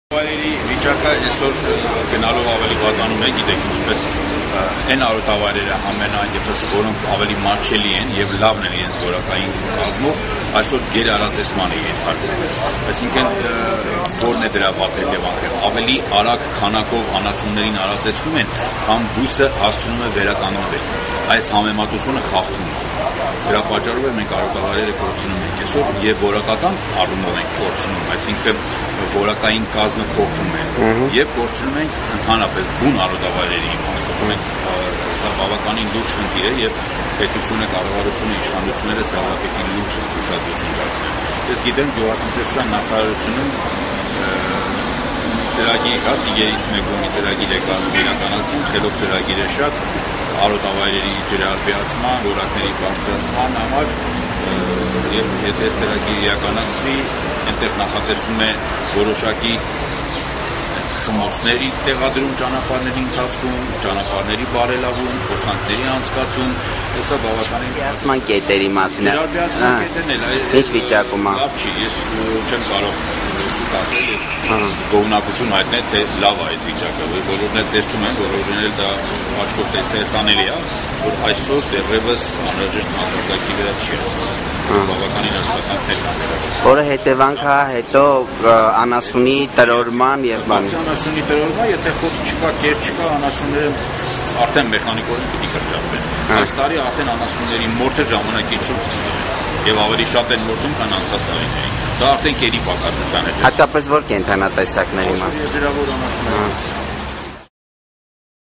Ավարերի վիճակը այսօր գնալով ավելի վատանում է, գիտեք ինչպես այն արոտավայրերը ամենայնիվս, որոնք ավելի մատչելի են եւ լավն են իրենց որակային կազմով, այսօր գերարածեցման է ենթարկվում։ Այսինքն որն է դրա վատ հետևանքը, ավելի արագ քանակով անասուններին արածեցնում են, քան բույսը հասցնում է վերականգնվել։ Այս համեմատությունը խախտվում է։ Դրա պատճառով մենք արոտավայրերը կորցնում ենք այսօր եւ որակական առումով ենք կորցնում, այսինքն որակային կազմը փոխվում է եւ կորցնում ենք ընդհանրապես բուն արոտավայրերի իմաստով։ Սա բավականին լուրջ խնդիր է եւ պետությունը, կառավարությունը, իշխանությունները սա պետք է լուրջ ուշադրություն դարձնեն։ Ես գիտեմ գյուղատնտեսության նախարարությունում ծրագիր կա, ծիգերից մեկում մի ծրագիր է իրականացնում, խելոք ծրագիր է շատ արոտավայրերի ջրարբիացման, որակների բարձրացման համար եւ եթե այս ծրագիրը իրականացվի, այնտեղ նախատեսվում է որոշակի խմոցների տեղադրում ճանապարհների ընթացքում, ճանապարհների բարելավում, խոսանքների անցկացում, սա բավականին ջրարբիացման կետերի մասին է։ Ջրարբիացման կետերն էլ ինչ վիճակում է։ Լավ չի, ես չեմ կարող սուտ ասել եւ գոհունակություն հայտնել, թե լավ է այդ վիճակը, բոլորն էլ տեսնում են, բոլորն էլ դա աչքով տեսանելի է, որ այսօր դեռևս անհրաժեշտ մակարդակի վրա չի ասած։ Բավականին աշխատանքներ կան։ Որը հետևանք է հետո անասունի տրորման եւ բան։ Անասունի տրորման, եթե խոտ չկա, կեր չկա, անասունները արդեն մեխանիկորեն պիտի կրճատվեն։ Այս տարի արդեն անասունների մորթը ժամանակից շուտ սկսվել է եւ ավելի շատ են մորթում, քան անցած տարիներին։ Դա արդեն կերի պակասության հետ։ Հատկապես որ կենդանատեսակների մասին։ Ջրավոր անասուններ։